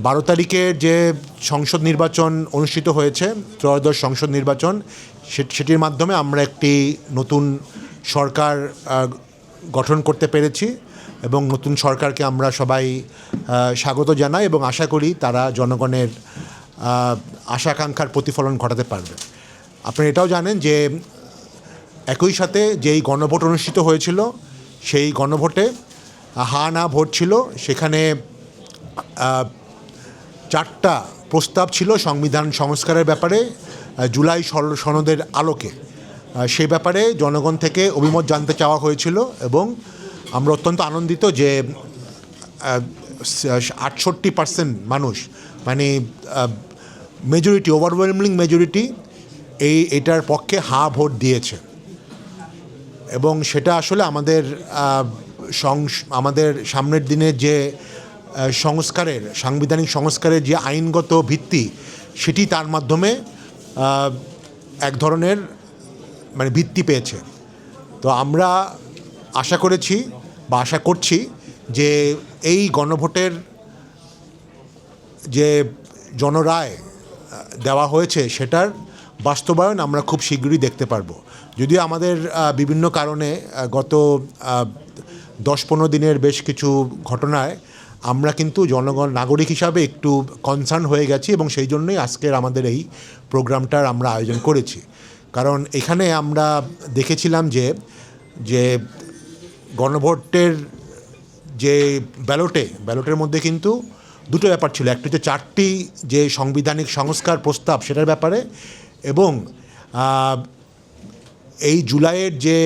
12 তারিখে যে সংসদ নির্বাচন অনুষ্ঠিত হয়েছে, ত্রয়োদশ সংসদ নির্বাচন, সেটির মাধ্যমে আমরা একটি নতুন সরকার গঠন করতে পেরেছি এবং নতুন সরকারকে আমরা সবাই স্বাগত জানাই এবং আশা করি তারা জনগণের আশা-আকাঙ্ক্ষার প্রতিফলন ঘটাতে পারবে। আপনারা এটাও জানেন যে একই সাথে যেই গণভোট অনুষ্ঠিত হয়েছিল, সেই গণভোটে হা না ভোট ছিল। সেখানে 4টা প্রস্তাব ছিল সংবিধান সংস্কারের ব্যাপারে জুলাই সনদের আলোকে। সেই ব্যাপারে জনগণ থেকে অভিমত জানতে চাওয়া হয়েছিল এবং আমরা অত্যন্ত আনন্দিত যে 68% মানুষ, মানে মেজরিটি, ওভারওয়েলমিং মেজরিটি এটার পক্ষে হা ভোট দিয়েছে এবং সেটা আসলে আমাদের সামনের দিনের যে সাংবিধানিক সংস্কারের যে আইনগত ভিত্তি, সেটি তার মাধ্যমে এক ধরনের ভিত্তি পেয়েছে। তো আমরা আশা করছি যে এই গণভোটের যে জনরায় দেওয়া হয়েছে সেটার বাস্তবায়ন আমরা খুব শীঘ্রই দেখতে পারবো। যদিও আমাদের বিভিন্ন কারণে গত 10-15 দিনের বেশ কিছু ঘটনায় আমরা কিন্তু নাগরিক হিসাবে একটু কনসার্ন হয়ে গেছি এবং সেই জন্যই আজকের আমাদের এই প্রোগ্রামটার আমরা আয়োজন করেছি। কারণ এখানে আমরা দেখেছিলাম যে গণভোটের যে ব্যালটের মধ্যে কিন্তু দুটো ব্যাপার ছিল। একটা হচ্ছে 4টি যে সাংবিধানিক সংস্কার প্রস্তাব সেটার ব্যাপারে, এবং এই জুলাইয়ের যে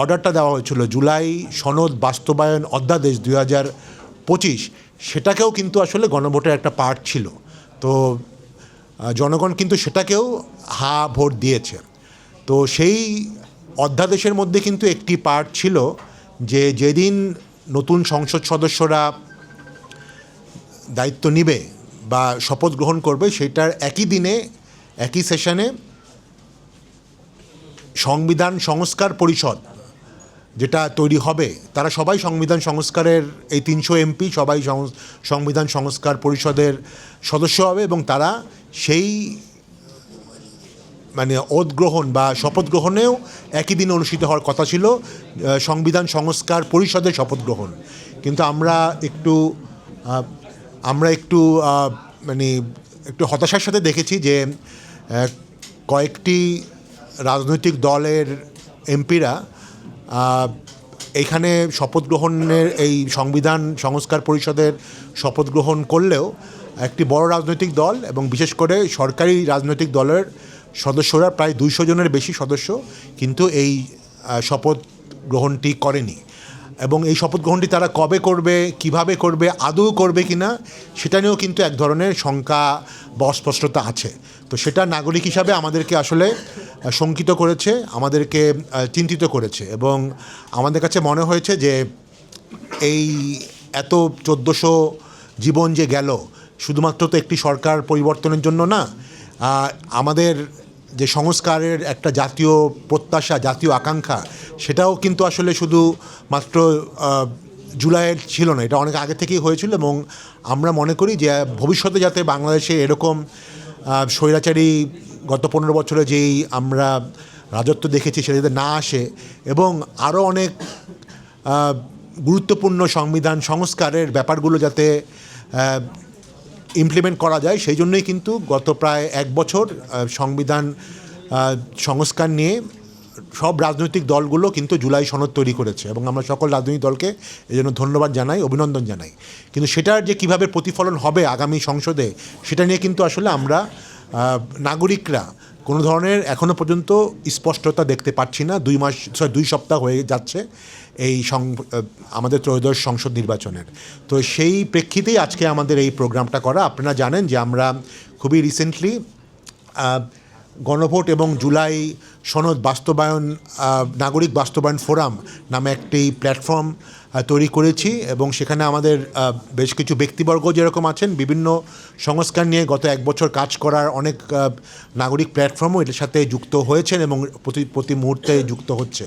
অর্ডারটা দেওয়া হয়েছিল, জুলাই সনদ বাস্তবায়ন অধ্যাদেশ 2025, সেটাকেও কিন্তু আসলে গণভোটের একটা পার্ট ছিল। তো জনগণ কিন্তু সেটাকেও হা ভোট দিয়েছে। তো সেই অধ্যাদেশের মধ্যে কিন্তু একটি পার্ট ছিল যে যেদিন নতুন সংসদ সদস্যরা দায়িত্ব নিবে বা শপথ গ্রহণ করবে, সেটার একই দিনে একই সেশনে সংবিধান সংস্কার পরিষদ যেটা তৈরি হবে, তারা সবাই সংবিধান সংস্কারের এই 300 এমপি সবাই সংবিধান সংস্কার পরিষদের সদস্য হবে এবং তারা সেই ওথ গ্রহণ বা শপথ গ্রহণেও একই দিনে অনুষ্ঠিত হওয়ার কথা ছিল, সংবিধান সংস্কার পরিষদের শপথ গ্রহণ। কিন্তু আমরা একটু একটু হতাশার সাথে দেখেছি যে কয়েকটি রাজনৈতিক দলের এমপিরা এখানে শপথ গ্রহণের এই সংবিধান সংস্কার পরিষদের শপথ গ্রহণ করলেও একটি বড় রাজনৈতিক দল এবং বিশেষ করে সরকারি রাজনৈতিক দলের সদস্যরা প্রায় 200 জনের বেশি সদস্য কিন্তু এই শপথ গ্রহণটি করেনি। এবং এই শপথ গ্রহণটি তারা কবে করবে, কিভাবে করবে, আদৌ করবে কিনা, সেটা নিয়েও কিন্তু এক ধরনের শঙ্কা বা অস্পষ্টতা আছে। তো সেটা নাগরিক হিসাবে আমাদেরকে আসলে শঙ্কিত করেছে, আমাদেরকে চিন্তিত করেছে এবং আমাদের কাছে মনে হয়েছে যে এই এত 1400 জীবন যে গেল, শুধুমাত্র তো একটি সরকার পরিবর্তনের জন্য না, আমাদের যে সংস্কারের একটা জাতীয় প্রত্যাশা, জাতীয় আকাঙ্ক্ষা, সেটাও কিন্তু আসলে শুধু মাত্র জুলাইয়ের ছিল না, এটা অনেক আগে থেকেই হয়েছিল। এবং আমরা মনে করি যে ভবিষ্যতে যাতে বাংলাদেশে এরকম স্বৈরাচারী গত 15 বছরে যেই আমরা রাজত্ব দেখেছি সেটা যাতে না আসে এবং আরও অনেক গুরুত্বপূর্ণ সংবিধান সংস্কারের ব্যাপারগুলো যাতে ইমপ্লিমেন্ট করা যায়, সেই জন্যই কিন্তু গত প্রায় 1 বছর সংবিধান সংস্কার নিয়ে সব রাজনৈতিক দলগুলো কিন্তু জুলাই সনদ তৈরি করেছে এবং আমরা সকল রাজনৈতিক দলকে এই জন্য ধন্যবাদ জানাই, অভিনন্দন জানাই। কিন্তু সেটার যে কীভাবে প্রতিফলন হবে আগামী সংসদে, সেটা নিয়ে কিন্তু আসলে আমরা নাগরিকরা কোনো ধরনের এখনও পর্যন্ত স্পষ্টতা দেখতে পাচ্ছি না। 2 সপ্তাহ হয়ে যাচ্ছে এই আমাদের ত্রয়োদশ সংসদ নির্বাচনের। তো সেই প্রেক্ষিতেই আজকে আমাদের এই প্রোগ্রামটা করা। আপনারা জানেন যে আমরা খুবই রিসেন্টলি গণভোট এবং জুলাই সনদ বাস্তবায়ন নাগরিক বাস্তবায়ন ফোরাম নামে একটি প্ল্যাটফর্ম তৈরি করেছি এবং সেখানে আমাদের বেশ কিছু ব্যক্তিবর্গ যেরকম আছেন, বিভিন্ন সংস্কার নিয়ে গত 1 বছর কাজ করার অনেক নাগরিক প্ল্যাটফর্মও এটার সাথে যুক্ত হয়েছেন এবং প্রতি মুহূর্তে যুক্ত হচ্ছে।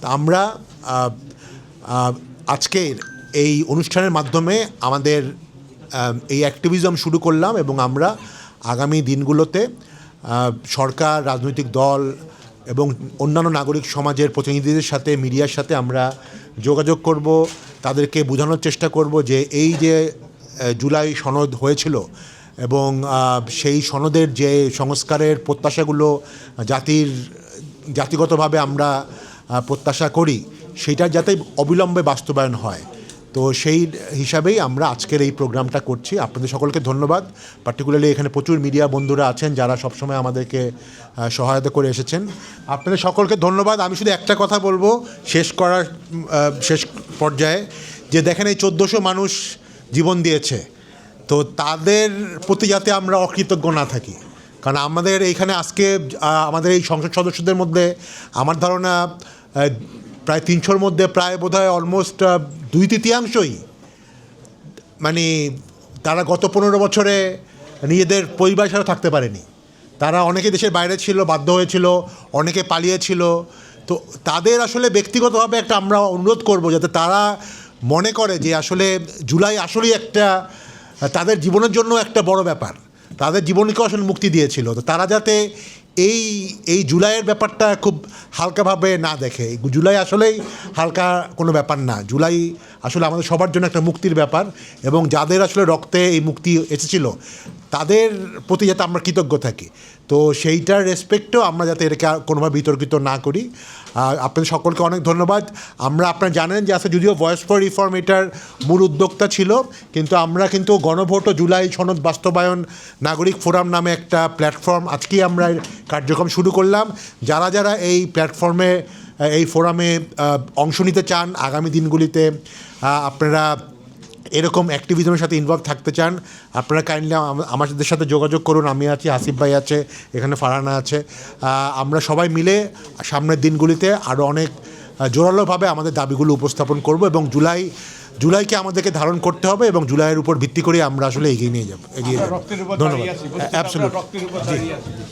তা আমরা আজকের এই অনুষ্ঠানের মাধ্যমে আমাদের এই অ্যাক্টিভিজম শুরু করলাম এবং আমরা আগামী দিনগুলোতে সরকার, রাজনৈতিক দল এবং অন্যান্য নাগরিক সমাজের প্রতিনিধিদের সাথে, মিডিয়ার সাথে আমরা যোগাযোগ করব, তাদেরকে বোঝানোর চেষ্টা করব যে এই যে জুলাই সনদ হয়েছিল এবং সেই সনদের যে সংস্কারের প্রত্যাশাগুলো জাতিগতভাবে আমরা প্রত্যাশা করি সেইটার যাতে অবিলম্বে বাস্তবায়ন হয়। তো সেই হিসাবেই আমরা আজকের এই প্রোগ্রামটা করছি। আপনাদের সকলকে ধন্যবাদ। পার্টিকুলারলি এখানে প্রচুর মিডিয়া বন্ধুরা আছেন যারা সবসময় আমাদেরকে সহায়তা করে এসেছেন। আপনাদের সকলকে ধন্যবাদ। আমি শুধু একটা কথা বলবো শেষ পর্যায়ে, যে দেখেন এই 1400 মানুষ জীবন দিয়েছে, তো তাদের প্রতি যাতে আমরা অকৃতজ্ঞ না থাকি। কারণ আমাদের এইখানে আজকে আমাদের এই সংসদ সদস্যদের মধ্যে আমার ধারণা প্রায় 300-র মধ্যে প্রায় বোধহয় অলমোস্ট 2/3 মানে তারা গত 15 বছরে নিজেদের পরিবার ছাড়া থাকতে পারেনি। তারা অনেকে দেশের বাইরে ছিল, বাধ্য হয়েছিল, অনেকে পালিয়েছিল। তো তাদের আসলে ব্যক্তিগতভাবে একটা আমরা অনুরোধ করব যাতে তারা মনে করে যে আসলে জুলাই আসলেই একটা তাদের জীবনের জন্য একটা বড় ব্যাপার, তাদের জীবনকে আসলে মুক্তি দিয়েছিল। তো তারা যাতে এই জুলাইয়ের ব্যাপারটা খুব হালকাভাবে না দেখে। জুলাই আসলেই হালকা কোনো ব্যাপার না। জুলাই আসলে আমাদের সবার জন্য একটা মুক্তির ব্যাপার, এবং যাদের আসলে রক্তে এই মুক্তি এসেছিল তাদের প্রতি যাতে আমরা কৃতজ্ঞ থাকি। তো সেইটার রেসপেক্টেও আমরা যাতে এটাকে কোনোভাবে বিতর্কিত না করি। আপনাদের সকলকে অনেক ধন্যবাদ। আপনারা জানেন যে আসলে যদিও ভয়েস ফর রিফর্ম এটার মূল উদ্যোক্তা ছিল, কিন্তু আমরা কিন্তু গণভোট ও জুলাই সনদ বাস্তবায়ন নাগরিক ফোরাম নামে একটা প্ল্যাটফর্ম আজকেই আমরা কার্যক্রম শুরু করলাম। যারা যারা এই প্ল্যাটফর্মে, এই ফোরামে অংশ নিতে চান, আগামী দিনগুলিতে আপনারা এরকম অ্যাক্টিভিজমের সাথে ইনভলভ থাকতে চান, আপনারা কাইন্ডলি আমাদের সাথে যোগাযোগ করুন। আমি আছি, হাসিফ ভাই আছে, এখানে ফারহানা আছে। আমরা সবাই মিলে সামনের দিনগুলিতে আরও অনেক জোরালোভাবে আমাদের দাবিগুলো উপস্থাপন করব, এবং জুলাইকে আমাদেরকে ধারণ করতে হবে, এবং জুলাইয়ের উপর ভিত্তি করে আমরা আসলে এগিয়ে যাব। ধন্যবাদ। অ্যাবসলিউটলি।